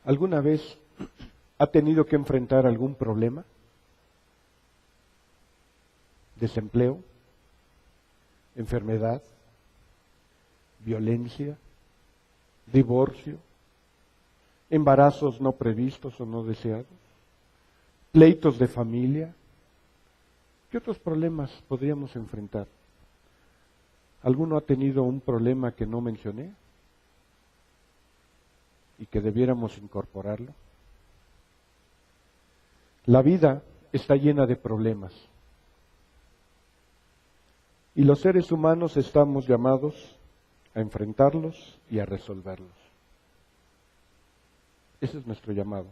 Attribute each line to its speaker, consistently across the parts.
Speaker 1: ¿Alguna vez ha tenido que enfrentar algún problema? Desempleo, enfermedad, violencia, divorcio, embarazos no previstos o no deseados, pleitos de familia. ¿Qué otros problemas podríamos enfrentar? ¿Alguno ha tenido un problema que no mencioné y que debiéramos incorporarlo? La vida está llena de problemas y los seres humanos estamos llamados a enfrentarlos y a resolverlos. Ese es nuestro llamado.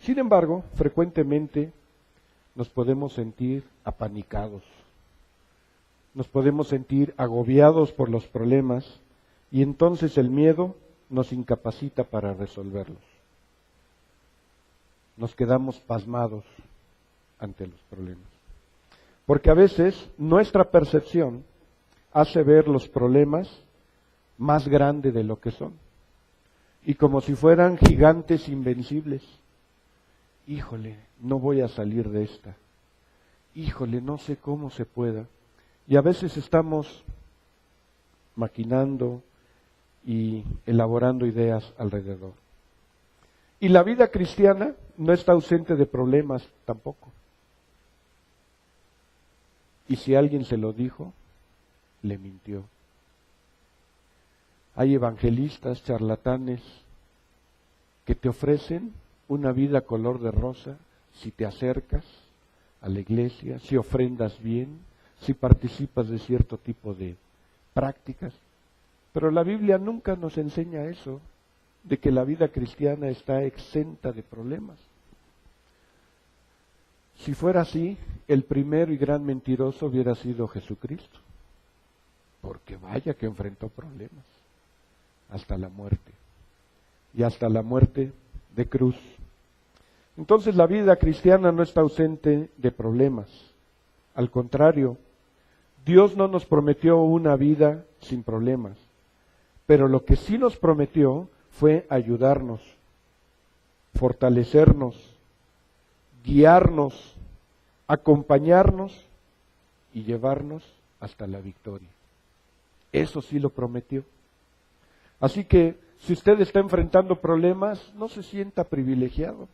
Speaker 1: Sin embargo, frecuentemente nos podemos sentir apanicados, nos podemos sentir agobiados por los problemas y entonces el miedo nos incapacita para resolverlos. Nos quedamos pasmados ante los problemas. Porque a veces nuestra percepción hace ver los problemas más grandes de lo que son. Y como si fueran gigantes invencibles. Híjole, no voy a salir de esta. Híjole, no sé cómo se pueda. Y a veces estamos maquinando y elaborando ideas alrededor. Y la vida cristiana no está ausente de problemas tampoco. Y si alguien se lo dijo, le mintió. Hay evangelistas, charlatanes, que te ofrecen una vida color de rosa si te acercas a la iglesia, si ofrendas bien, si participas de cierto tipo de prácticas. Pero la Biblia nunca nos enseña eso, de que la vida cristiana está exenta de problemas. Si fuera así, el primero y gran mentiroso hubiera sido Jesucristo, porque vaya que enfrentó problemas, hasta la muerte, y hasta la muerte de cruz. Entonces la vida cristiana no está ausente de problemas, al contrario, Dios no nos prometió una vida sin problemas, pero lo que sí nos prometió fue ayudarnos, fortalecernos, guiarnos, acompañarnos y llevarnos hasta la victoria. Eso sí lo prometió. Así que si usted está enfrentando problemas, no se sienta privilegiado.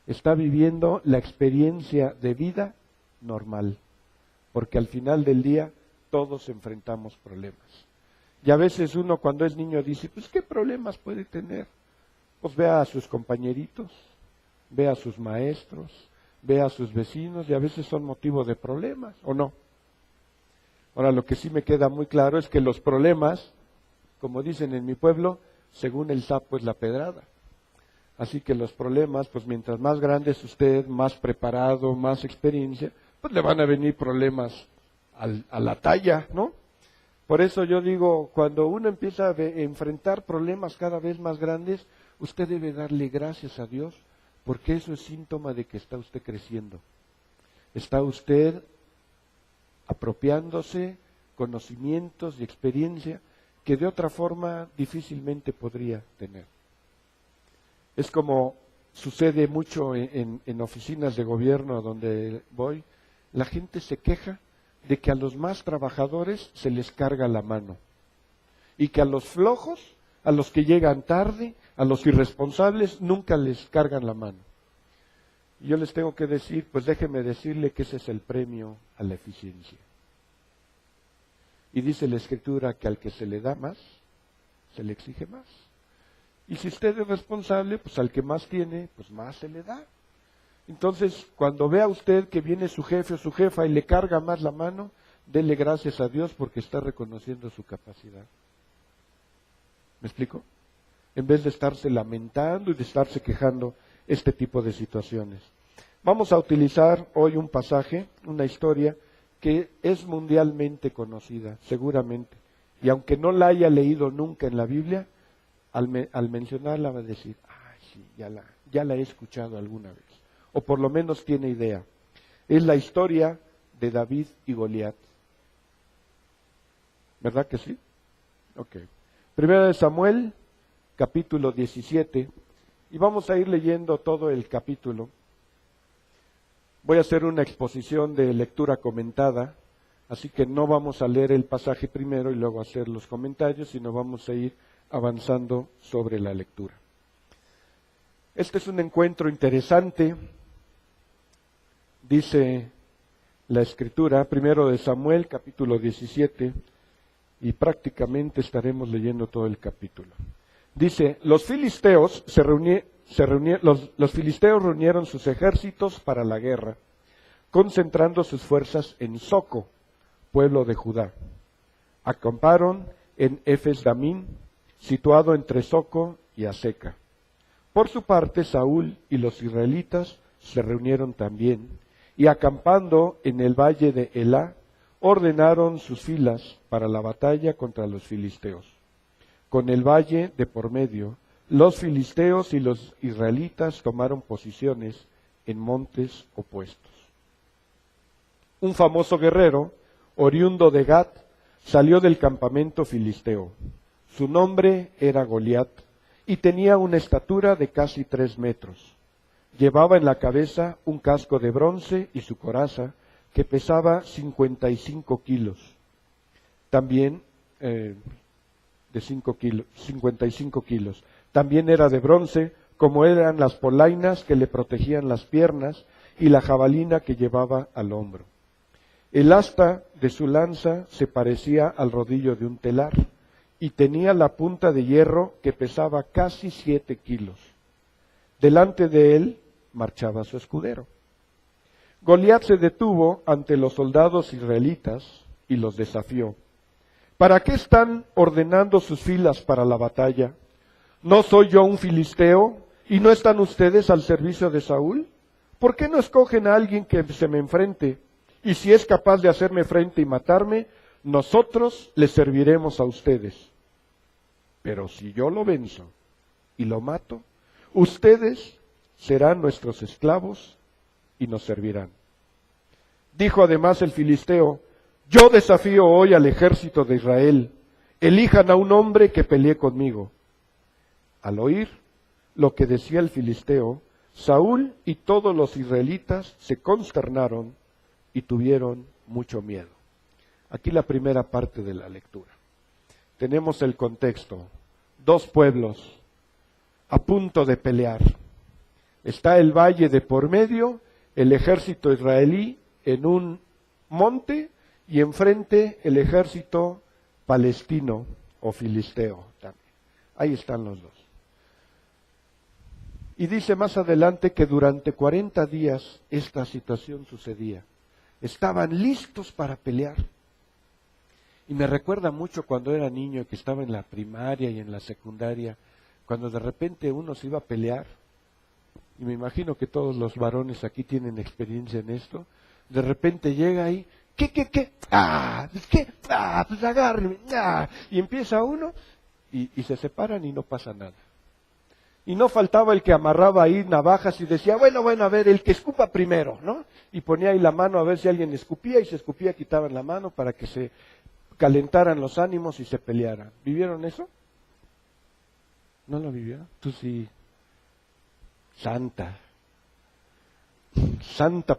Speaker 1: Está viviendo la experiencia de vida normal, porque al final del día todos enfrentamos problemas. Y a veces uno cuando es niño dice, pues ¿qué problemas puede tener? Pues vea a sus compañeritos, vea a sus maestros, vea a sus vecinos y a veces son motivo de problemas, ¿o no? Ahora lo que sí me queda muy claro es que los problemas, como dicen en mi pueblo, según el sapo es la pedrada. Así que los problemas, pues mientras más grande es usted, más preparado, más experiencia, pues le van a venir problemas a la talla, ¿no? Por eso yo digo, cuando uno empieza a enfrentar problemas cada vez más grandes, usted debe darle gracias a Dios, porque eso es síntoma de que está usted creciendo. Está usted apropiándose conocimientos y experiencia que de otra forma difícilmente podría tener. Es como sucede mucho en oficinas de gobierno donde voy, la gente se queja de que a los más trabajadores se les carga la mano y que a los flojos, a los que llegan tarde, a los irresponsables, nunca les cargan la mano. Y yo les tengo que decir, pues déjeme decirle que ese es el premio a la eficiencia. Y dice la Escritura que al que se le da más, se le exige más. Y si usted es responsable, pues al que más tiene, pues más se le da. Entonces, cuando vea usted que viene su jefe o su jefa y le carga más la mano, dele gracias a Dios porque está reconociendo su capacidad. ¿Me explico? En vez de estarse lamentando y de estarse quejando este tipo de situaciones. Vamos a utilizar hoy un pasaje, una historia que es mundialmente conocida, seguramente. Y aunque no la haya leído nunca en la Biblia, al mencionarla va a decir, ay, sí, ya la he escuchado alguna vez. o por lo menos tiene idea. Es la historia de David y Goliat. ¿Verdad que sí? Ok. Primera de Samuel, capítulo 17, y vamos a ir leyendo todo el capítulo. Voy a hacer una exposición de lectura comentada, así que no vamos a leer el pasaje primero y luego hacer los comentarios, sino vamos a ir avanzando sobre la lectura. Este es un encuentro interesante, dice la Escritura, primero de Samuel, capítulo 17, y prácticamente estaremos leyendo todo el capítulo. Dice, los filisteos los filisteos reunieron sus ejércitos para la guerra, concentrando sus fuerzas en Soco, pueblo de Judá. Acamparon en Efes-Damín, situado entre Soco y Aseca. Por su parte, Saúl y los israelitas se reunieron también, y acampando en el valle de Elá, ordenaron sus filas para la batalla contra los filisteos. Con el valle de por medio, los filisteos y los israelitas tomaron posiciones en montes opuestos. Un famoso guerrero, oriundo de Gat, salió del campamento filisteo. Su nombre era Goliat y tenía una estatura de casi 3 metros. Llevaba en la cabeza un casco de bronce y su coraza, que pesaba 55 kilos. También de 55 kilos. También era de bronce, como eran las polainas que le protegían las piernas y la jabalina que llevaba al hombro. El asta de su lanza se parecía al rodillo de un telar y tenía la punta de hierro que pesaba casi 7 kilos. Delante de él marchaba su escudero. Goliat se detuvo ante los soldados israelitas y los desafió. ¿Para qué están ordenando sus filas para la batalla? ¿No soy yo un filisteo y no están ustedes al servicio de Saúl? ¿Por qué no escogen a alguien que se me enfrente? Y si es capaz de hacerme frente y matarme, nosotros les serviremos a ustedes. Pero si yo lo venzo y lo mato, ustedes serán nuestros esclavos y nos servirán. Dijo además el filisteo, yo desafío hoy al ejército de Israel, elijan a un hombre que pelee conmigo. Al oír lo que decía el filisteo, Saúl y todos los israelitas se consternaron y tuvieron mucho miedo. Aquí la primera parte de la lectura. Tenemos el contexto. 2 pueblos a punto de pelear. Está el valle de por medio, el ejército israelí en un monte y enfrente el ejército palestino o filisteo también. Ahí están los dos. Y dice más adelante que durante 40 días esta situación sucedía. Estaban listos para pelear. Y me recuerda mucho cuando era niño, que estaba en la primaria y en la secundaria, cuando de repente uno se iba a pelear. Y me imagino que todos los varones aquí tienen experiencia en esto, de repente llega ahí, ¿qué? ¿Qué? Pues agárreme, y empieza uno, y se separan y no pasa nada. Y no faltaba el que amarraba ahí navajas y decía, bueno, a ver, el que escupa primero, ¿no? Y ponía ahí la mano a ver si alguien escupía, y se escupía, quitaban la mano para que se calentaran los ánimos y se pelearan. ¿Vivieron eso? ¿No lo vivieron? Tú sí. Santa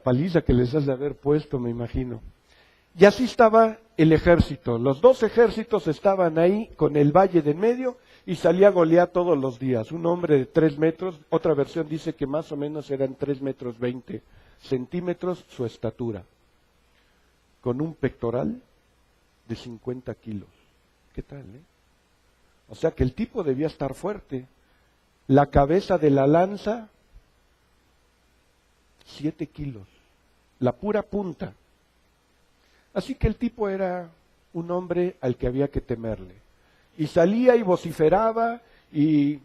Speaker 1: paliza que les has de haber puesto, me imagino. Y así estaba el ejército. Los 2 ejércitos estaban ahí con el valle de en medio y salía Goliat todos los días. Un hombre de 3 metros, otra versión dice que más o menos eran 3 metros 20 centímetros su estatura, con un pectoral de 50 kilos. ¿Qué tal, O sea que el tipo debía estar fuerte. La cabeza de la lanza, 7 kilos, la pura punta. Así que el tipo era un hombre al que había que temerle. Y salía y vociferaba y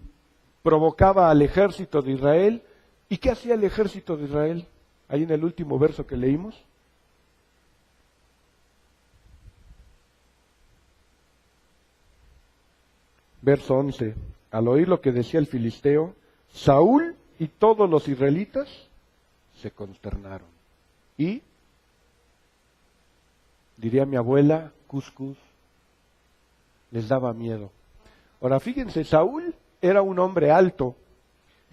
Speaker 1: provocaba al ejército de Israel. ¿Y qué hacía el ejército de Israel? Ahí en el último verso que leímos. Verso 11. Al oír lo que decía el filisteo, Saúl y todos los israelitas se consternaron. Y, diría mi abuela, cuscús, les daba miedo. Ahora fíjense, Saúl era un hombre alto.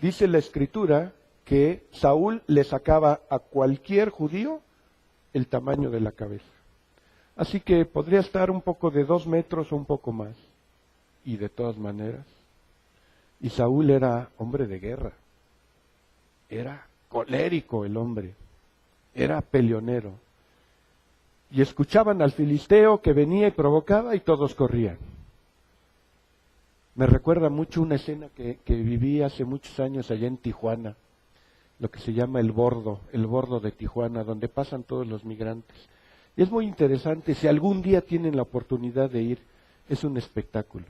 Speaker 1: Dice la Escritura que Saúl le sacaba a cualquier judío el tamaño de la cabeza. Así que podría estar un poco de 2 metros o un poco más. Y de todas maneras, y Saúl era hombre de guerra. Era colérico el hombre. Era peleonero. Y escuchaban al filisteo que venía y provocaba y todos corrían. Me recuerda mucho una escena que viví hace muchos años allá en Tijuana, lo que se llama el bordo de Tijuana, donde pasan todos los migrantes. Y es muy interesante, si algún día tienen la oportunidad de ir, es un espectáculo.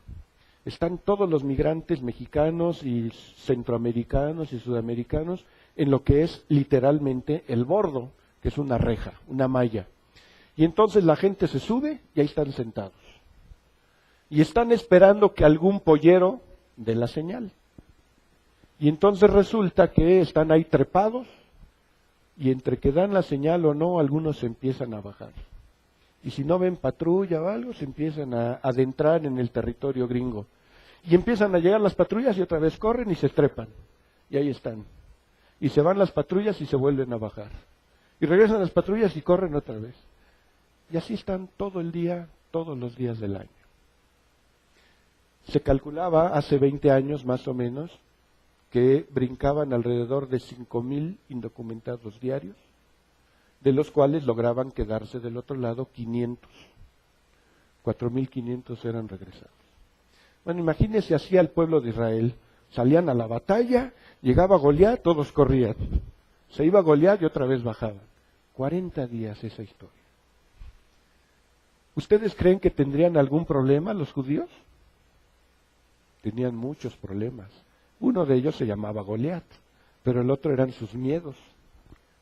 Speaker 1: Están todos los migrantes mexicanos y centroamericanos y sudamericanos en lo que es literalmente el bordo, que es una reja, una malla. Y entonces la gente se sube y ahí están sentados. Y están esperando que algún pollero dé la señal. Y entonces resulta que están ahí trepados y entre que dan la señal o no, algunos se empiezan a bajar. Y si no ven patrulla o algo, se empiezan a adentrar en el territorio gringo. Y empiezan a llegar las patrullas y otra vez corren y se trepan. Y ahí están. Y se van las patrullas y se vuelven a bajar. Y regresan las patrullas y corren otra vez. Y así están todo el día, todos los días del año. Se calculaba hace 20 años más o menos que brincaban alrededor de 5,000 indocumentados diarios, de los cuales lograban quedarse del otro lado 500. 4,500 eran regresados. Bueno, imagínense así al pueblo de Israel. Salían a la batalla, llegaba Goliat, todos corrían. Se iba Goliat y otra vez bajaban. 40 días esa historia. ¿Ustedes creen que tendrían algún problema los judíos? Tenían muchos problemas. Uno de ellos se llamaba Goliat, pero el otro eran sus miedos.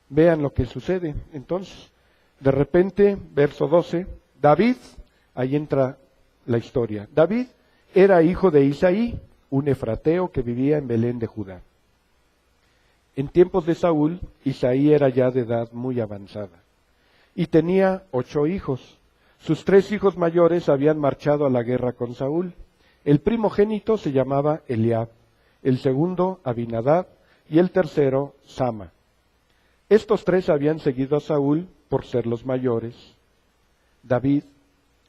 Speaker 1: Vean lo que sucede. Entonces, de repente, verso 12, David, ahí entra la historia. David era hijo de Isaí, un efrateo que vivía en Belén de Judá. En tiempos de Saúl, Isaí era ya de edad muy avanzada y tenía 8 hijos. Sus 3 hijos mayores habían marchado a la guerra con Saúl. El primogénito se llamaba Eliab, el segundo Abinadab y el tercero Sama. Estos 3 habían seguido a Saúl por ser los mayores. David,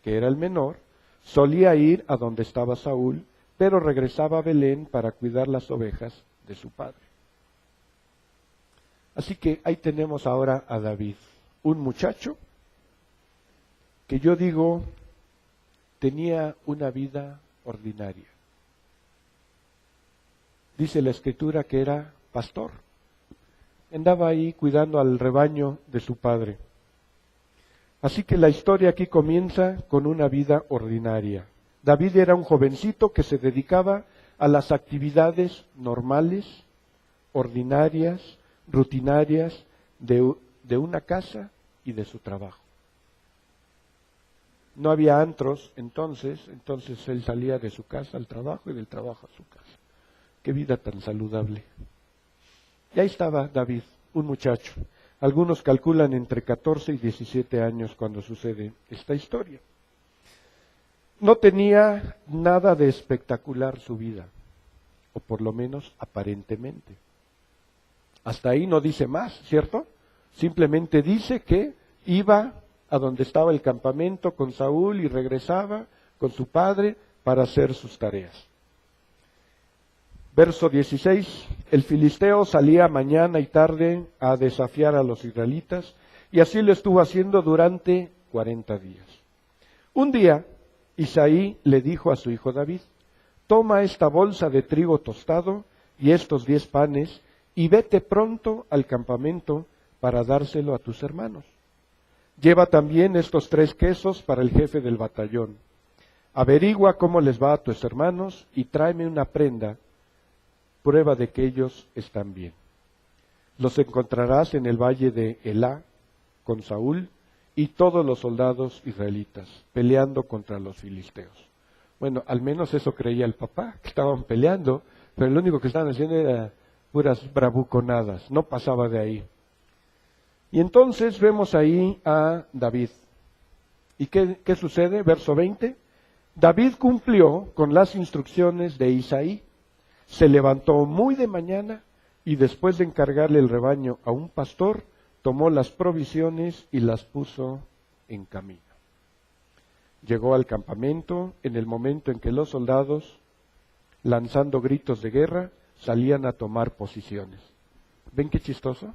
Speaker 1: que era el menor, solía ir a donde estaba Saúl, pero regresaba a Belén para cuidar las ovejas de su padre. Así que ahí tenemos ahora a David, un muchacho que yo digo tenía una vida ordinaria. Dice la Escritura que era pastor. Andaba ahí cuidando al rebaño de su padre. Así que la historia aquí comienza con una vida ordinaria. David era un jovencito que se dedicaba a las actividades normales, ordinarias, rutinarias de una casa y de su trabajo. No había antros entonces él salía de su casa al trabajo y del trabajo a su casa. Qué vida tan saludable. Y ahí estaba David, un muchacho. Algunos calculan entre 14 y 17 años cuando sucede esta historia. No tenía nada de espectacular su vida, o por lo menos aparentemente. Hasta ahí no dice más, ¿cierto? Simplemente dice que iba a donde estaba el campamento con Saúl y regresaba con su padre para hacer sus tareas. Verso 16, el filisteo salía mañana y tarde a desafiar a los israelitas, y así lo estuvo haciendo durante 40 días. Un día, Isaí le dijo a su hijo David, toma esta bolsa de trigo tostado y estos 10 panes, y vete pronto al campamento para dárselo a tus hermanos. Lleva también estos 3 quesos para el jefe del batallón. Averigua cómo les va a tus hermanos y tráeme una prenda, prueba de que ellos están bien. Los encontrarás en el valle de Elá con Saúl y todos los soldados israelitas peleando contra los filisteos. Bueno, al menos eso creía el papá, que estaban peleando, pero lo único que estaban haciendo era puras bravuconadas, no pasaba de ahí. Y entonces vemos ahí a David. ¿Y qué sucede? Verso 20. David cumplió con las instrucciones de Isaí. Se levantó muy de mañana y después de encargarle el rebaño a un pastor, tomó las provisiones y las puso en camino. Llegó al campamento en el momento en que los soldados, lanzando gritos de guerra, salían a tomar posiciones. ¿Ven qué chistoso?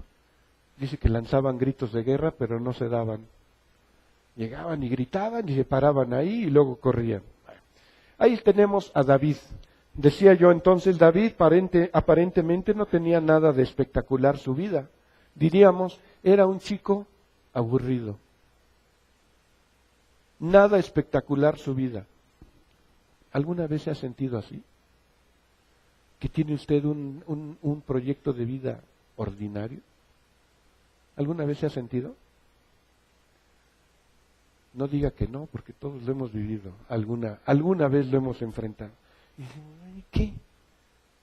Speaker 1: Dice que lanzaban gritos de guerra, pero no se daban. Llegaban y gritaban y se paraban ahí y luego corrían. Ahí tenemos a David. Decía yo entonces, David aparentemente no tenía nada de espectacular su vida. Diríamos, era un chico aburrido. Nada espectacular su vida. ¿Alguna vez se ha sentido así? ¿Que tiene usted un proyecto de vida ordinario? ¿Alguna vez se ha sentido? No diga que no, porque todos lo hemos vivido. Alguna vez lo hemos enfrentado. Y dicen, ¿y qué?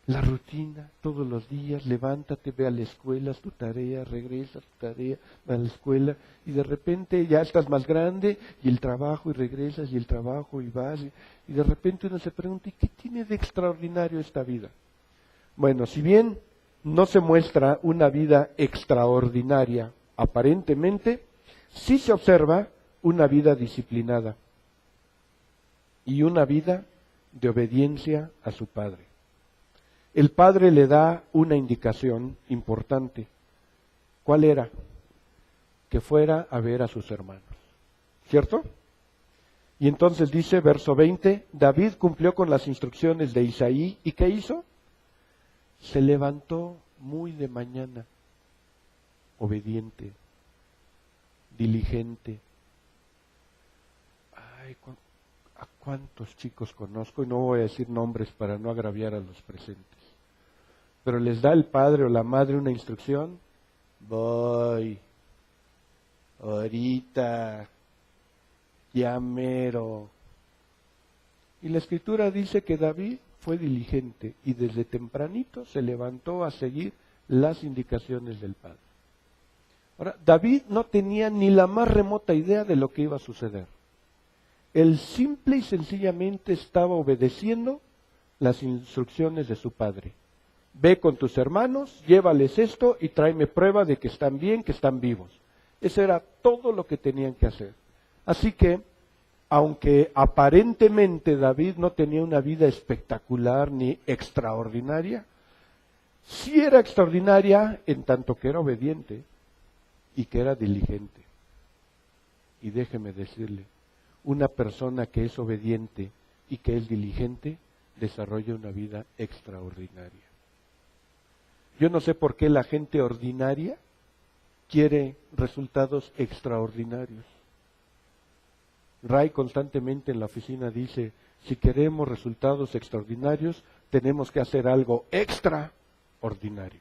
Speaker 1: La rutina, todos los días, levántate, ve a la escuela, haz tu tarea, regresa a tu tarea, va a la escuela, y de repente ya estás más grande, y el trabajo, y regresas, y el trabajo, y vas, y de repente uno se pregunta, ¿y qué tiene de extraordinario esta vida? Bueno, si bien no se muestra una vida extraordinaria, aparentemente, sí se observa una vida disciplinada y una vida de obediencia a su padre. El padre le da una indicación importante. ¿Cuál era? Que fuera a ver a sus hermanos. ¿Cierto? Y entonces dice, verso 20, David cumplió con las instrucciones de Isaí, ¿y qué hizo? Se levantó muy de mañana, obediente, diligente. Ay, ¿a cuántos chicos conozco? Y no voy a decir nombres para no agraviar a los presentes. Pero les da el padre o la madre una instrucción. Voy, ahorita, ya mero. Y la escritura dice que David fue diligente y desde tempranito se levantó a seguir las indicaciones del padre. Ahora, David no tenía ni la más remota idea de lo que iba a suceder. Él simple y sencillamente estaba obedeciendo las instrucciones de su padre. Ve con tus hermanos, llévales esto y tráeme prueba de que están bien, que están vivos. Eso era todo lo que tenían que hacer. Así que, aunque aparentemente David no tenía una vida espectacular ni extraordinaria, sí era extraordinaria en tanto que era obediente y que era diligente. Y déjeme decirle, una persona que es obediente y que es diligente desarrolla una vida extraordinaria. Yo no sé por qué la gente ordinaria quiere resultados extraordinarios. Ray constantemente en la oficina dice, si queremos resultados extraordinarios, tenemos que hacer algo extraordinario.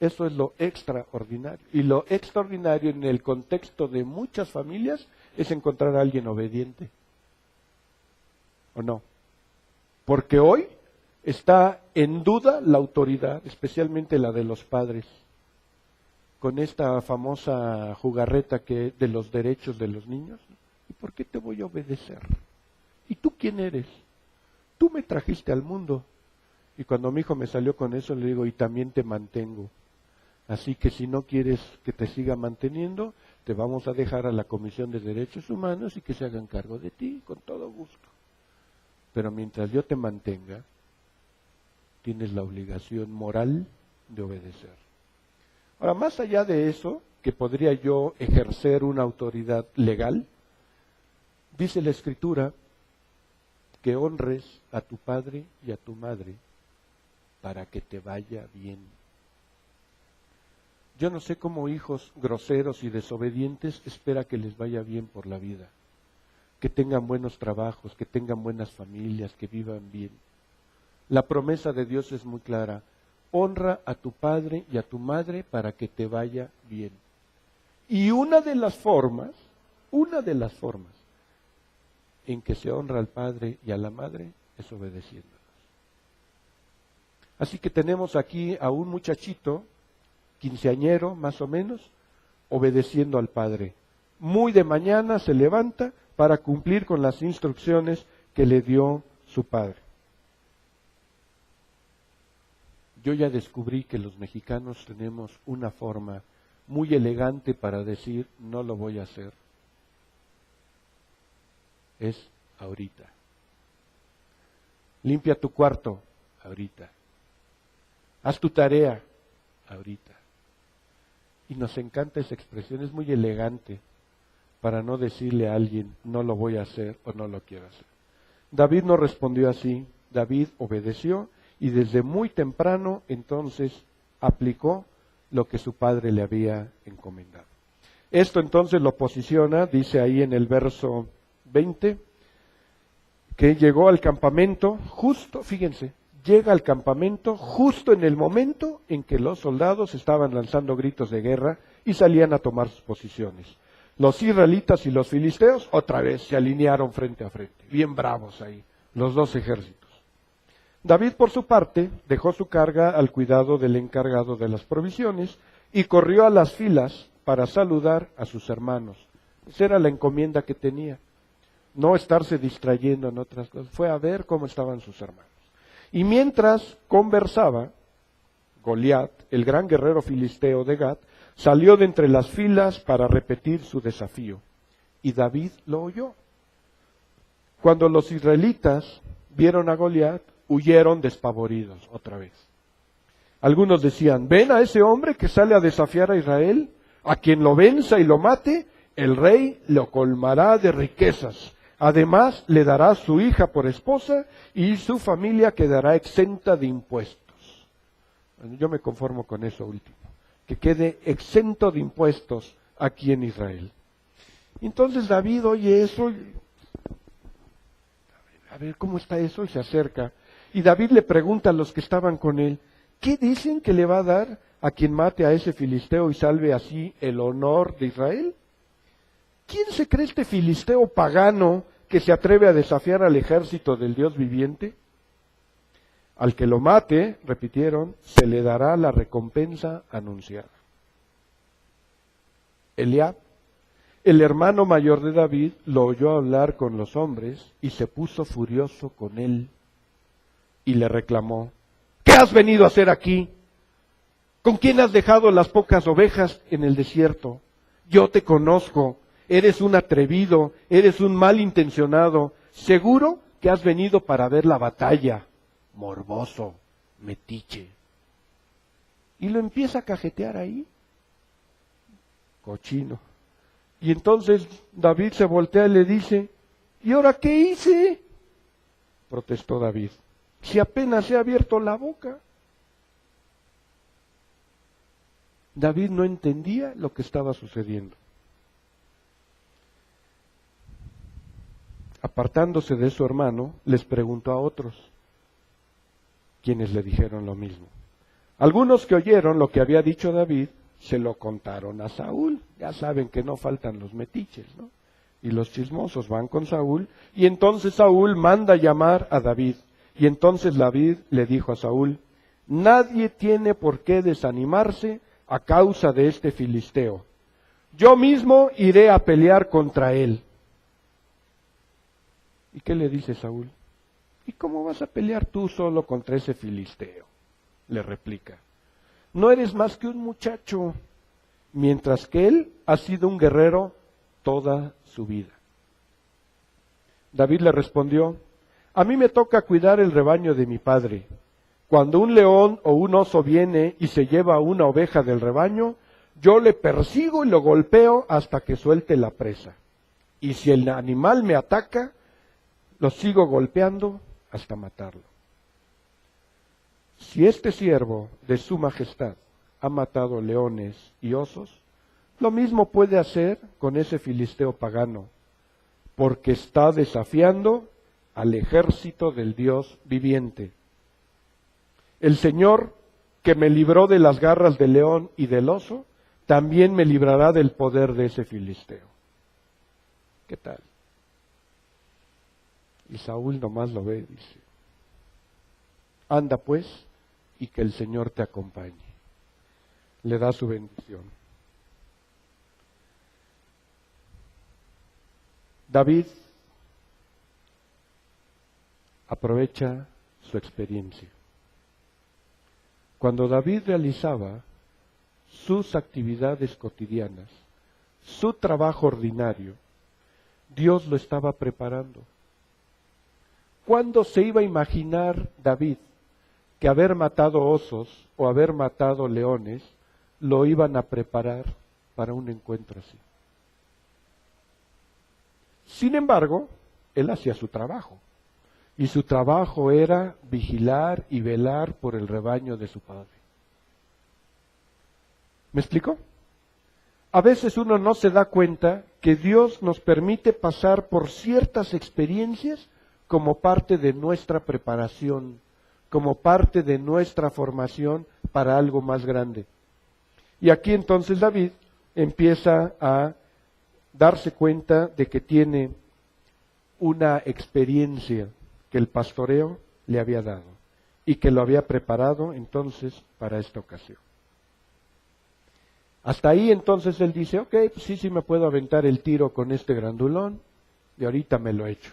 Speaker 1: Eso es lo extraordinario. Y lo extraordinario en el contexto de muchas familias es encontrar a alguien obediente. ¿O no? Porque hoy está en duda la autoridad, especialmente la de los padres, con esta famosa jugarreta que de los derechos de los niños. ¿Y por qué te voy a obedecer? ¿Y tú quién eres? Tú me trajiste al mundo. Y cuando mi hijo me salió con eso, le digo, y también te mantengo. Así que si no quieres que te siga manteniendo, te vamos a dejar a la Comisión de Derechos Humanos y que se hagan cargo de ti, con todo gusto. Pero mientras yo te mantenga, tienes la obligación moral de obedecer. Ahora, más allá de eso, que podría yo ejercer una autoridad legal, dice la Escritura que honres a tu padre y a tu madre para que te vaya bien. Yo no sé cómo hijos groseros y desobedientes espera que les vaya bien por la vida, que tengan buenos trabajos, que tengan buenas familias, que vivan bien. La promesa de Dios es muy clara. Honra a tu padre y a tu madre para que te vaya bien. Y una de las formas en que se honra al padre y a la madre es obedeciéndolos. Así que tenemos aquí a un muchachito quinceañero más o menos, obedeciendo al padre. Muy de mañana se levanta para cumplir con las instrucciones que le dio su padre. Yo ya descubrí que los mexicanos tenemos una forma muy elegante para decir no lo voy a hacer. Es ahorita. Limpia tu cuarto, ahorita. Haz tu tarea, ahorita. Y nos encanta esa expresión, es muy elegante para no decirle a alguien no lo voy a hacer o no lo quiero hacer. David no respondió así, David obedeció y desde muy temprano entonces aplicó lo que su padre le había encomendado. Esto entonces lo posiciona, dice ahí en el verso 20, que llegó al campamento justo, fíjense, llega al campamento justo en el momento en que los soldados estaban lanzando gritos de guerra y salían a tomar sus posiciones. Los israelitas y los filisteos otra vez se alinearon frente a frente, bien bravos ahí, los dos ejércitos. David, por su parte, dejó su carga al cuidado del encargado de las provisiones y corrió a las filas para saludar a sus hermanos. Esa era la encomienda que tenía, no estarse distrayendo en otras cosas, fue a ver cómo estaban sus hermanos. Y mientras conversaba, Goliat, el gran guerrero filisteo de Gat, salió de entre las filas para repetir su desafío, y David lo oyó. Cuando los israelitas vieron a Goliat, huyeron despavoridos otra vez. Algunos decían, ¿ven a ese hombre que sale a desafiar a Israel? A quien lo venza y lo mate, el rey lo colmará de riquezas. Además, le dará su hija por esposa y su familia quedará exenta de impuestos. Yo me conformo con eso último, que quede exento de impuestos aquí en Israel. Entonces David oye eso, a ver cómo está eso, y se acerca. Y David le pregunta a los que estaban con él, ¿qué dicen que le va a dar a quien mate a ese filisteo y salve así el honor de Israel? ¿Quién se cree este filisteo pagano que se atreve a desafiar al ejército del Dios viviente? Al que lo mate, repitieron, se le dará la recompensa anunciada. Eliab, el hermano mayor de David, lo oyó hablar con los hombres y se puso furioso con él y le reclamó, ¿qué has venido a hacer aquí? ¿Con quién has dejado las pocas ovejas en el desierto? Yo te conozco, eres un atrevido, eres un malintencionado, seguro que has venido para ver la batalla, morboso, metiche. Y lo empieza a cajetear ahí, cochino. Y entonces David se voltea y le dice, ¿y ahora qué hice? Protestó David, si apenas he abierto la boca. David no entendía lo que estaba sucediendo. Apartándose de su hermano, les preguntó a otros, quienes le dijeron lo mismo. Algunos que oyeron lo que había dicho David, se lo contaron a Saúl. Ya saben que no faltan los metiches, ¿no? Y los chismosos van con Saúl, y entonces Saúl manda llamar a David. Y entonces David le dijo a Saúl, nadie tiene por qué desanimarse a causa de este filisteo. Yo mismo iré a pelear contra él. ¿Y qué le dice Saúl? ¿Y cómo vas a pelear tú solo contra ese filisteo? Le replica. No eres más que un muchacho, mientras que él ha sido un guerrero toda su vida. David le respondió, a mí me toca cuidar el rebaño de mi padre. Cuando un león o un oso viene y se lleva una oveja del rebaño, yo le persigo y lo golpeo hasta que suelte la presa. Y si el animal me ataca, lo sigo golpeando hasta matarlo. Si este siervo de su majestad ha matado leones y osos, lo mismo puede hacer con ese filisteo pagano, porque está desafiando al ejército del Dios viviente. El Señor, que me libró de las garras del león y del oso, también me librará del poder de ese filisteo. ¿Qué tal? Y Saúl nomás lo ve y dice, anda pues, y que el Señor te acompañe. le da su bendición. David aprovecha su experiencia. Cuando David realizaba sus actividades cotidianas, su trabajo ordinario, Dios lo estaba preparando. ¿Cuándo se iba a imaginar David que haber matado osos o haber matado leones lo iban a preparar para un encuentro así? Sin embargo, él hacía su trabajo, y su trabajo era vigilar y velar por el rebaño de su padre. ¿Me explico? A veces uno no se da cuenta que Dios nos permite pasar por ciertas experiencias como parte de nuestra preparación, como parte de nuestra formación para algo más grande. Y aquí entonces David empieza a darse cuenta de que tiene una experiencia que el pastoreo le había dado y que lo había preparado entonces para esta ocasión. Hasta ahí entonces él dice, ok, pues sí me puedo aventar el tiro con este grandulón y ahorita me lo echo.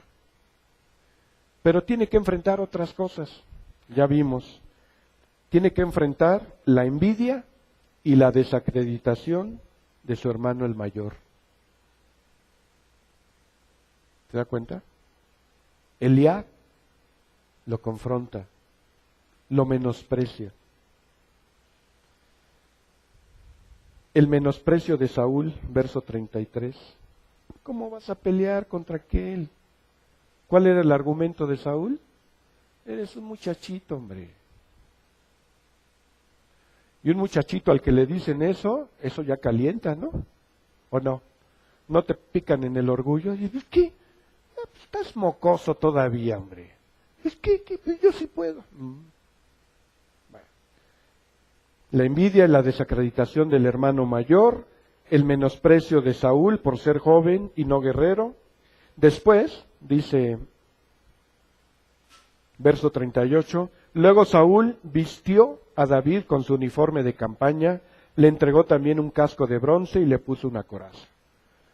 Speaker 1: Pero tiene que enfrentar otras cosas, ya vimos. Tiene que enfrentar la envidia y la desacreditación de su hermano el mayor. ¿Se da cuenta? Eliab lo confronta, lo menosprecia. El menosprecio de Saúl, verso 33. ¿Cómo vas a pelear contra aquel? ¿Cuál era el argumento de Saúl? Eres un muchachito, hombre. Y un muchachito al que le dicen eso ya calienta, ¿no? ¿O no? ¿No te pican en el orgullo? Y dices, ¿qué? Estás mocoso todavía, hombre. Es que yo sí puedo. Bueno. La envidia y la desacreditación del hermano mayor, el menosprecio de Saúl por ser joven y no guerrero. Después, dice, verso 38, luego Saúl vistió a David con su uniforme de campaña, le entregó también un casco de bronce y le puso una coraza.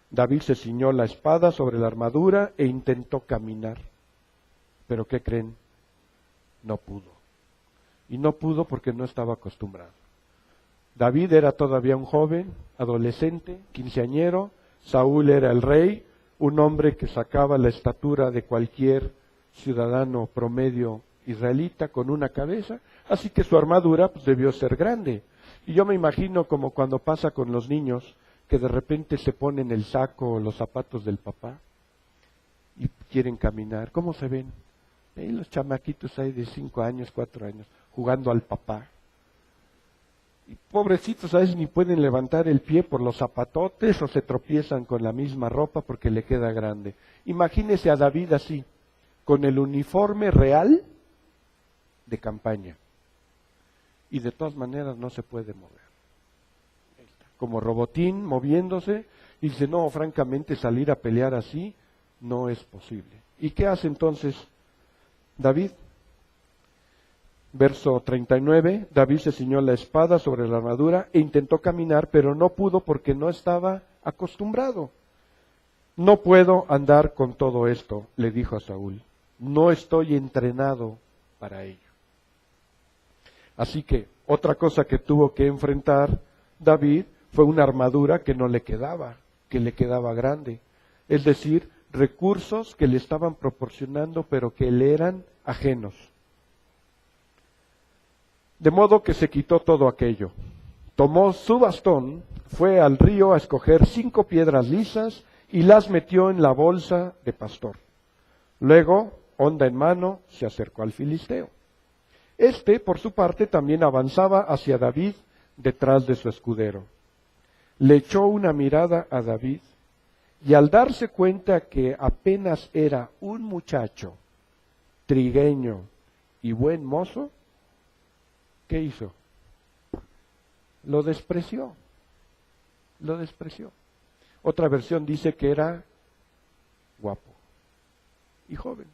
Speaker 1: David se ciñó la espada sobre la armadura e intentó caminar. Pero ¿qué creen? No pudo. Y no pudo porque no estaba acostumbrado. David era todavía un joven, adolescente, quinceañero. Saúl era el rey, un hombre que sacaba la estatura de cualquier ciudadano promedio israelita con una cabeza. Así que su armadura pues, debió ser grande. Y yo me imagino como cuando pasa con los niños, que de repente se ponen el saco o los zapatos del papá y quieren caminar. ¿Cómo se ven? Ahí los chamaquitos ahí de 5 años, 4 años, jugando al papá. Y pobrecitos a veces ni pueden levantar el pie por los zapatotes o se tropiezan con la misma ropa porque le queda grande. Imagínese a David así, con el uniforme real de campaña. Y de todas maneras no se puede mover. Como robotín moviéndose, y dice, no, francamente salir a pelear así no es posible. ¿Y qué hace entonces David? Verso 39, David se ciñó la espada sobre la armadura e intentó caminar, pero no pudo porque no estaba acostumbrado. No puedo andar con todo esto, le dijo a Saúl. No estoy entrenado para ello. Así que otra cosa que tuvo que enfrentar David fue una armadura que no le quedaba, que le quedaba grande. Es decir, recursos que le estaban proporcionando pero que le eran ajenos. De modo que se quitó todo aquello. Tomó su bastón, fue al río a escoger 5 piedras lisas y las metió en la bolsa de pastor. Luego, honda en mano, se acercó al filisteo. Este, por su parte, también avanzaba hacia David detrás de su escudero. Le echó una mirada a David y al darse cuenta que apenas era un muchacho, trigueño y buen mozo, ¿qué hizo? Lo despreció. Lo despreció. Otra versión dice que era guapo y joven.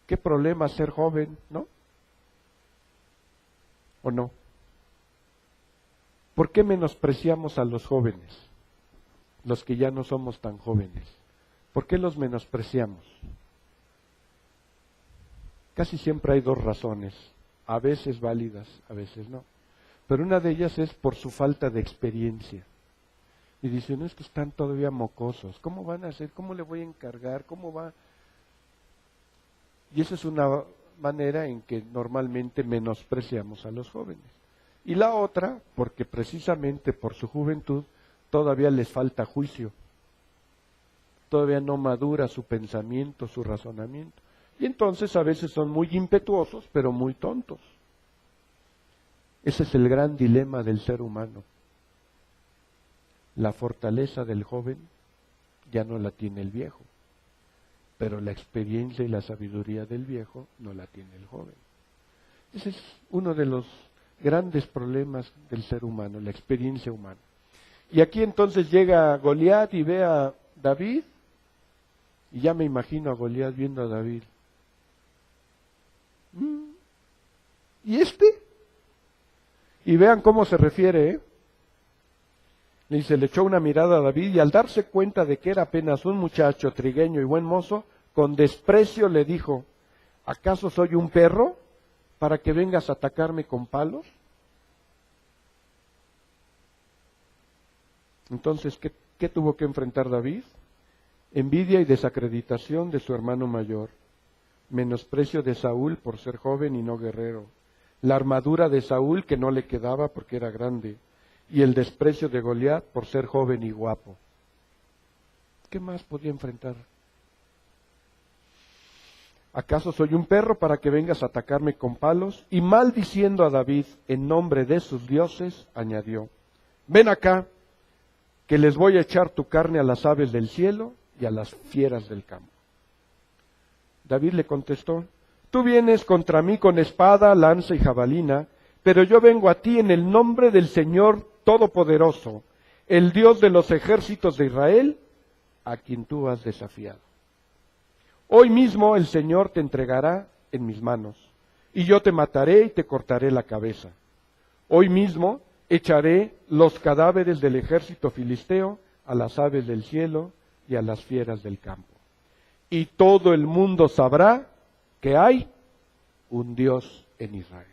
Speaker 1: ¿Qué problema ser joven, no? ¿O no? ¿Por qué menospreciamos a los jóvenes, los que ya no somos tan jóvenes? ¿Por qué los menospreciamos? Casi siempre hay dos razones, a veces válidas, a veces no. Pero una de ellas es por su falta de experiencia. Y dicen, no, es que están todavía mocosos, ¿cómo van a hacer? ¿Cómo le voy a encargar? ¿Cómo va? Y esa es una manera en que normalmente menospreciamos a los jóvenes. Y la otra, porque precisamente por su juventud todavía les falta juicio. Todavía no madura su pensamiento, su razonamiento. Y entonces a veces son muy impetuosos, pero muy tontos. Ese es el gran dilema del ser humano. La fortaleza del joven ya no la tiene el viejo, pero la experiencia y la sabiduría del viejo no la tiene el joven. Ese es uno de los grandes problemas del ser humano, la experiencia humana. Y aquí entonces llega Goliat y ve a David, y ya me imagino a Goliat viendo a David. ¿Y este? Y vean cómo se refiere, ¿eh? Le dice, le echó una mirada a David y al darse cuenta de que era apenas un muchacho trigueño y buen mozo, con desprecio le dijo, ¿acaso soy un perro para que vengas a atacarme con palos? Entonces, ¿qué tuvo que enfrentar David? Envidia y desacreditación de su hermano mayor, menosprecio de Saúl por ser joven y no guerrero, la armadura de Saúl que no le quedaba porque era grande, y el desprecio de Goliat por ser joven y guapo. ¿Qué más podía enfrentar? ¿Acaso soy un perro para que vengas a atacarme con palos? Y maldiciendo a David en nombre de sus dioses, añadió, ven acá, que les voy a echar tu carne a las aves del cielo y a las fieras del campo. David le contestó, tú vienes contra mí con espada, lanza y jabalina, pero yo vengo a ti en el nombre del Señor Todopoderoso, el Dios de los ejércitos de Israel, a quien tú has desafiado. Hoy mismo el Señor te entregará en mis manos, y yo te mataré y te cortaré la cabeza. Hoy mismo echaré los cadáveres del ejército filisteo a las aves del cielo y a las fieras del campo. Y todo el mundo sabrá que hay un Dios en Israel.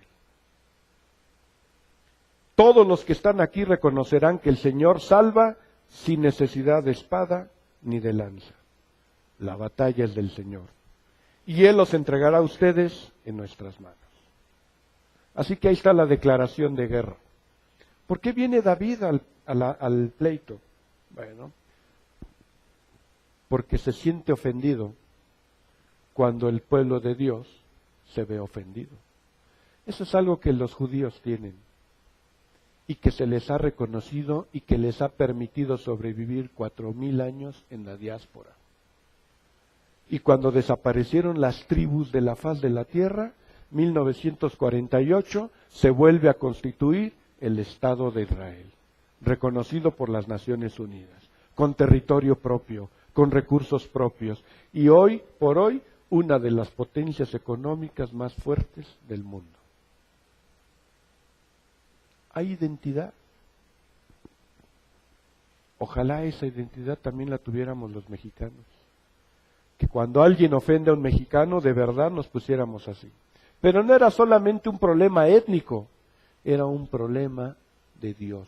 Speaker 1: Todos los que están aquí reconocerán que el Señor salva sin necesidad de espada ni de lanza. La batalla es del Señor. Y Él los entregará a ustedes en nuestras manos. Así que ahí está la declaración de guerra. ¿Por qué viene David al pleito? Bueno, porque se siente ofendido cuando el pueblo de Dios se ve ofendido. Eso es algo que los judíos tienen y que se les ha reconocido y que les ha permitido sobrevivir 4000 años en la diáspora. Y cuando desaparecieron las tribus de la faz de la tierra, 1948, se vuelve a constituir el Estado de Israel, reconocido por las Naciones Unidas, con territorio propio, con recursos propios, y hoy por hoy, una de las potencias económicas más fuertes del mundo. Hay identidad. Ojalá esa identidad también la tuviéramos los mexicanos. Que cuando alguien ofende a un mexicano, de verdad nos pusiéramos así. Pero no era solamente un problema étnico, era un problema de Dios.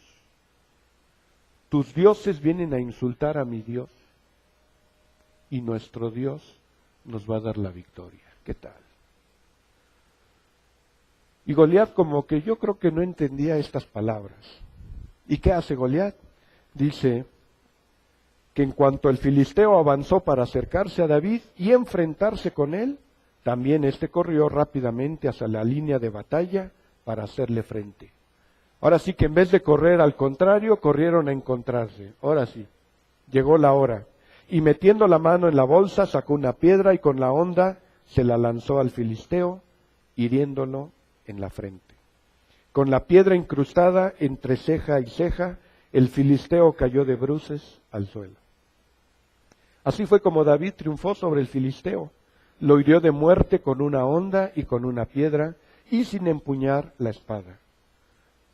Speaker 1: Tus dioses vienen a insultar a mi Dios y nuestro Dios nos va a dar la victoria. ¿Qué tal? Y Goliat como que yo creo que no entendía estas palabras. ¿Y qué hace Goliat? Dice que en cuanto el filisteo avanzó para acercarse a David y enfrentarse con él, también éste corrió rápidamente hacia la línea de batalla para hacerle frente. Ahora sí que en vez de correr al contrario, corrieron a encontrarse. Ahora sí, llegó la hora. Y metiendo la mano en la bolsa, sacó una piedra y con la honda se la lanzó al filisteo, hiriéndolo en la frente. Con la piedra incrustada entre ceja y ceja, el filisteo cayó de bruces al suelo. Así fue como David triunfó sobre el filisteo. Lo hirió de muerte con una honda y con una piedra, y sin empuñar la espada.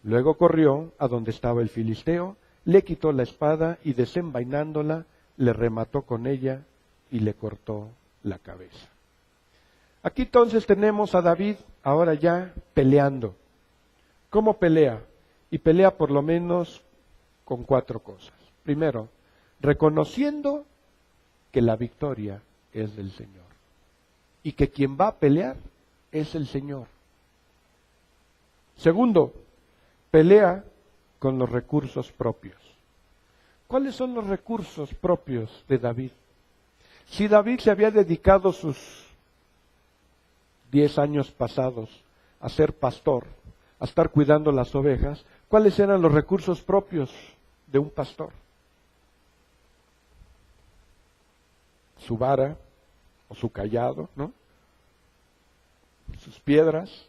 Speaker 1: Luego corrió a donde estaba el filisteo, le quitó la espada y desenvainándola, le remató con ella y le cortó la cabeza. Aquí entonces tenemos a David ahora ya peleando. ¿Cómo pelea? Y pelea por lo menos con 4 cosas. Primero, reconociendo que la victoria es del Señor y que quien va a pelear es el Señor. Segundo, pelea con los recursos propios. ¿Cuáles son los recursos propios de David? Si David se había dedicado sus 10 años pasados a ser pastor, a estar cuidando las ovejas, ¿cuáles eran los recursos propios de un pastor? Su vara o su cayado, ¿no? Sus piedras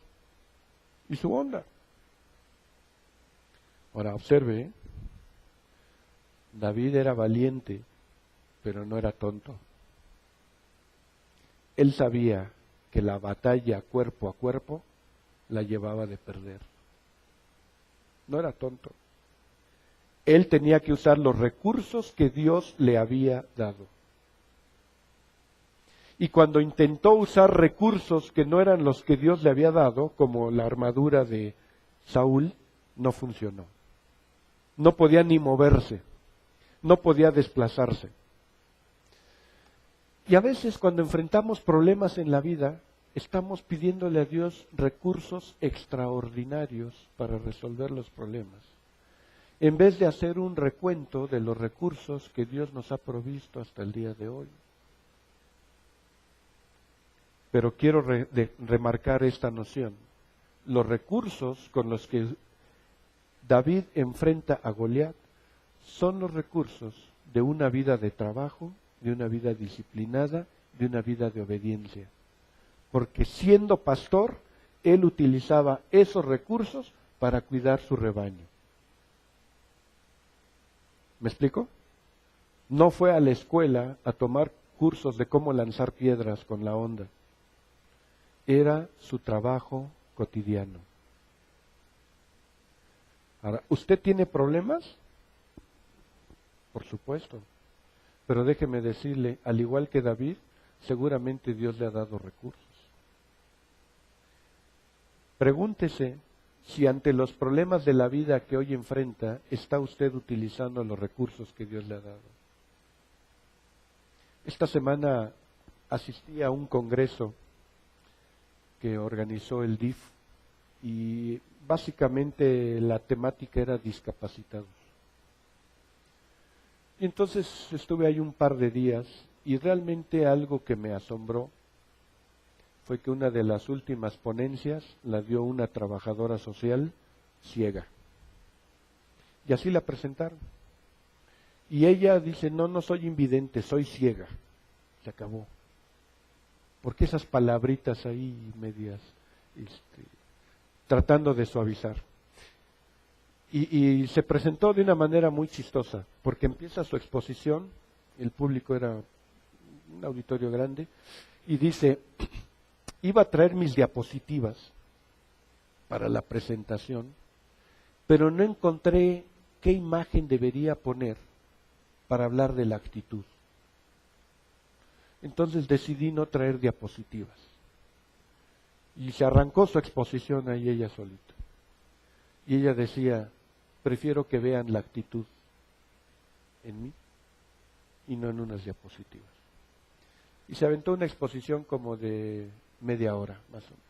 Speaker 1: y su onda. Ahora observe, ¿eh? David era valiente, pero no era tonto. Él sabía que la batalla cuerpo a cuerpo la llevaba de perder. No era tonto. Él tenía que usar los recursos que Dios le había dado. Y cuando intentó usar recursos que no eran los que Dios le había dado, como la armadura de Saúl, no funcionó. No podía ni moverse, no podía desplazarse. Y a veces cuando enfrentamos problemas en la vida, estamos pidiéndole a Dios recursos extraordinarios para resolver los problemas, en vez de hacer un recuento de los recursos que Dios nos ha provisto hasta el día de hoy. Pero quiero remarcar esta noción. Los recursos con los que David enfrenta a Goliat son los recursos de una vida de trabajo, de una vida disciplinada, de una vida de obediencia. Porque siendo pastor, él utilizaba esos recursos para cuidar su rebaño. ¿Me explico? No fue a la escuela a tomar cursos de cómo lanzar piedras con la onda. Era su trabajo cotidiano. Ahora, ¿usted tiene problemas? Por supuesto. Pero déjeme decirle, al igual que David, seguramente Dios le ha dado recursos. Pregúntese si ante los problemas de la vida que hoy enfrenta, está usted utilizando los recursos que Dios le ha dado. Esta semana asistí a un congreso que organizó el DIF y básicamente la temática era discapacitados. Y entonces estuve ahí un par de días y realmente algo que me asombró fue que una de las últimas ponencias la dio una trabajadora social ciega. Y así la presentaron. Y ella dice, no soy invidente, soy ciega. Se acabó. Porque esas palabritas ahí medias, tratando de suavizar. Y se presentó de una manera muy chistosa, porque empieza su exposición, el público era un auditorio grande, y dice, iba a traer mis diapositivas para la presentación, pero no encontré qué imagen debería poner para hablar de la actitud. Entonces decidí no traer diapositivas. Y se arrancó su exposición ahí ella solita. Y ella decía, prefiero que vean la actitud en mí y no en unas diapositivas. Y se aventó una exposición como de media hora, más o menos.